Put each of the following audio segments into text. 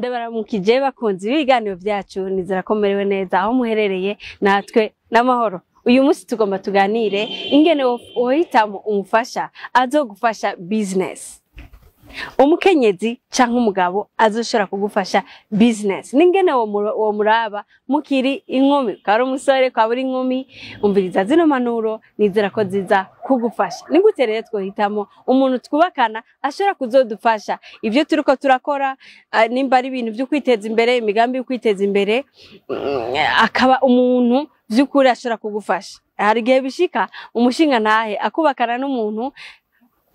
Ndabaramukije bakunzi b'ibiganiro vyacu nizera ko merewe neza aho muherereye natwe n'amahoro. Uyu munsi tugomba tuganire ingene wohitamo umufasha azogufasha business. Umukenyezi canke umugabo azoshobora kugufasha business. Ningene wo muraba mukiri inkumi, kari umusore kwaburi inkumi, umviriza zino manuro nizera ko ziza kugufasha. Nigute rero twohitamo umuntu twubakana ashobora kuzodufasha ivyo turiko turakora, nimba ari ibintu vyo kwiteza imbere, imigambi yo kwiteza imbere, akaba umuntu vy'ukuri ashobora kugufasha. Hari igihe bishika umushinga ntahe akubakana n'umuntu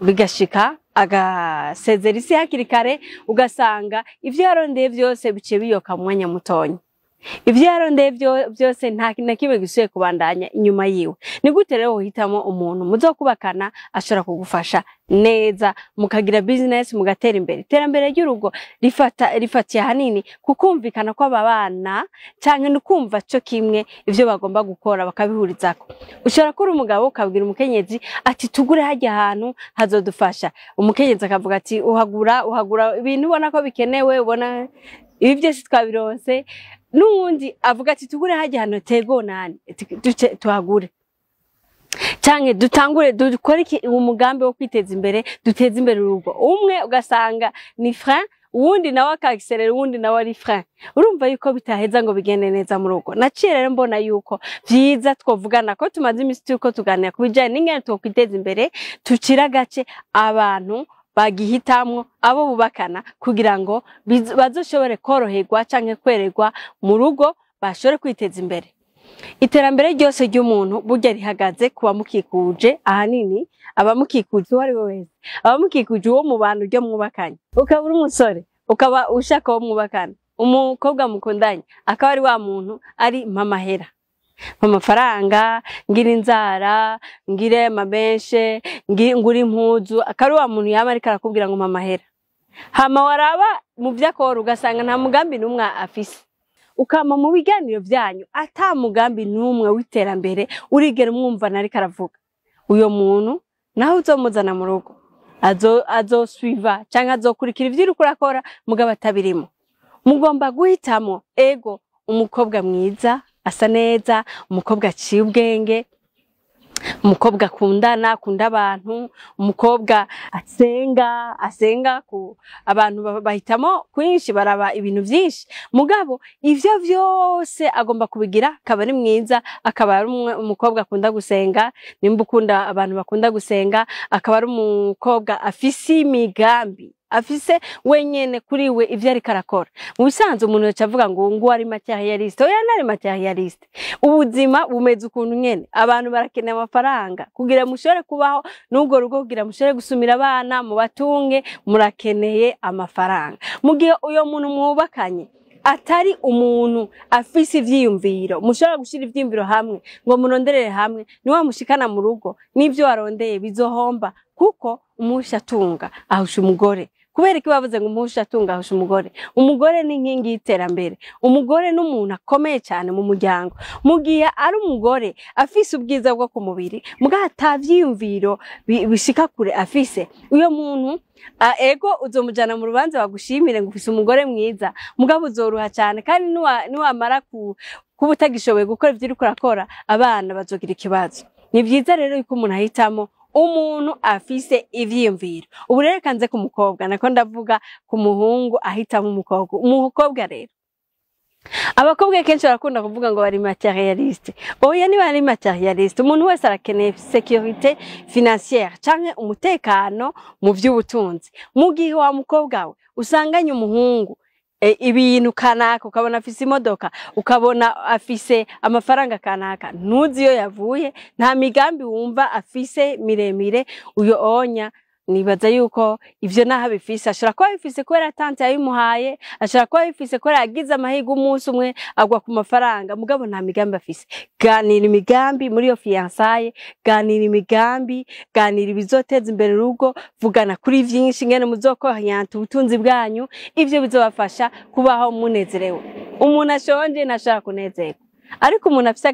bigashika agasezera isi hakiri kare, ugasanga ivyo yarondeye vyose bice biyoka mu mwanya mutonya. Ivyo yarondeye vyose nta na kimwe gisubiye kubandanya inyuma yiwe. Ni gute rero wohitamo umuntu muzokubakana ashobora kugufasha neza mukagira business mugatera imbere. Iterambere ry'urugo rifatiye hanini kukumvikana kw'ababana canke nukumva co kimwe ivyo bagomba gukora bakabihurizako. Ushobora kuri umugabo ukabwira umukenyezi ati tugure hajya ahantu hazodufasha. Umukenyezi akavuga ati uhagura ibintu ubona ko bikenewe, ubona ibi byose twabironse. Nundi avuga ati tugure hajya hano tego nani tuhagure canke dutangure dukore umugambi wo kwiteza imbere, duteza imbere urugo. Umwe ugasanga ni frein, uwundi nawe akagiserera, uwundi nawe ari frein. Urumva yuko bitaheza ngo bigende neza mu rugo. Naciye rero mbona yuko vyiza twovugana ko tumaze imisi turiko tuganira kubijanye n'ingene twokwiteza imbere, tucira gace abantu bagihitamwo abo bubakana kugira ngo bazoshobore koroherwa canke kwererwa mu rugo, bashobore kwiteza imbere. Iterambere ryose ry'umuntu burya rihagaze kuba mukikuje, ahanini abamukikuje uwo ari we wese, abamukikuje uwo mu bantu ryo mwubakanye. Ukaba uri umusore ukaba ushaka wo mwubakana, umukobwa mukundanye akaba ari wa muntu ari mpamahera, amafaranga, ngira inzara, ngire mabenshe, ngure impuzu, akari wa muntu yama ariko arakubwira ngo mamahera. Hama waraba mu vyakora ugasanga nta mugambi numwe afise. Ukama mu biganiro vyanyu ata mugambi numwe w'iterambere urigera umwumva nariko aravuga. Uyo muntu naho uzomuzana mu rugo azosuiva canke azokurikira ivyo uriko urakora mugabo atabirimo. Mugomba guhitamo ego umukobwa mwiza asa neza, umukobwa aciye ubwenge, umukobwa akundana, akunda abantu, umukobwa asenga ku abantu bahitamo kwinshi, baraba ibintu vyinshi. Mugabo ivyo vyose agomba kubigira, akaba ari mwiza, akaba ari umukobwa akunda gusenga, nimba ukunda abantu bakunda gusenga, akaba ari umukobwa afise imigambi, afise wenyene kuri we ivyo ariko arakora. Mu bisanzwe umuntu yacavuga ngo ari materialiste, oya nari materialiste. Ubuzima bumeze ukuntu nyene, abantu barakeneye amafaranga kugira mushobore kubaho n'ubwo rugo, kugira mushobore gusumira abana mu batunge, murakeneye amafaranga. Mu gihe uyo muntu mwubakanye atari umuntu afise ivyiyumviro, mushobora gushira ivyiyumviro hamwe ngo muronderere hamwe, niwe mushikana mu rugo n'ivyo warondeye bizohomba, kuko umuhusha atunga ahusha umugore. Kubera iki bavuze ngo umuhusha atunga ahusha umugore? Umugore ni inkingi y'iterambere. Umugore n'umuntu akomeye cyane mu muryango. Mu gihe ari umugore afise ubwiza bwo ku mubiri muga atavyiyumviro bishika kure afise, uyo muntu ego uzomujana mu rubanza bagushimire ngo ufise umugore mwiza, mugabo uzoruha cyane, kandi niwamara kuba utagishoboye gukora ivyo uriko urakora, abana bazogira ikibazo. Ni vyiza rero yuko umuntu ahitamo umuntu afise ivyiyumviro. Ubu rero kanze ku mukobwa, nako ndavuga ku muhungu ahitamo umukobwa. Umukobwa rero, abakobwa kenshi barakunda kuvuga ngo bari materialiste. Oya ni bari materialiste. Umuntu wese arakeneye sécurité financière canke umutekano mu vy'ubutunzi. Mu gihe wa mukobwa we usanganye umuhungu ibintu kanaka, ukabona afise imodoka, ukabona afise amafaranga kanaka, ntuzi iyo yavuye, nta migambi wumva afise miremire, uyo onya nibaza yuko ivyo naho bifise, ashobora kuba bifise kubera tante yabimuhaye, ashobora kuba bifise kubera yagize amahirwe umunsi umwe agwa ku mafaranga, mugabo nta migambi afise. Ganira imigambi muri iyo fiançailles, ganira imigambi, ganira ibizoteza imbere urugo, vugana kuri vyinshi ingene muzokoranyanta ubutunzi bwanyu, ivyo bizobafasha kubaho munezerewe. Umuntu ashonje ntashaka kunezerwa, ariko umuntu afise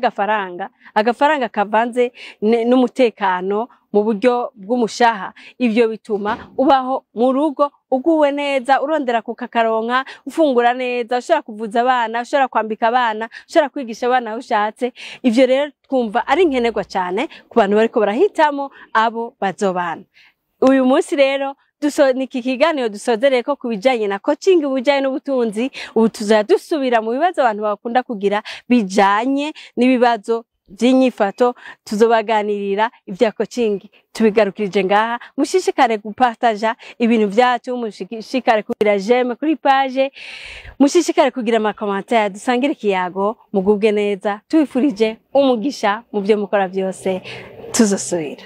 agafaranga kavanze n'umutekano mu buryo bw'umushaha ivyo bituma ubaho mu rugo uguwe neza urondera kukakaronka ufungura neza ushobora kuvuza abana ushobora kwambika abana ushobora kwigisha abana aho ushatse ivyo rero twumva ari nkenerwa cyane ku bantu bariko barahitamo abo bazobana uyu munsi rero niki kiganiro dusozereye ko kubijanye na coaching ubujanye n'ubutunzi ubu tuzadusubira mu bibazo abantu bakunda kugira bijanye n'ibibazo by'inyifato tuzobaganirira ibya coaching tubigarukirije ngaha mushishikare gupartaja ibintu byacu mushishikare kugira j'aime kuri page mushishikare kugira ama commentaire dusangire ikiyago mugubwe neza tubifurije umugisha mu byo mukora byose tuzosubira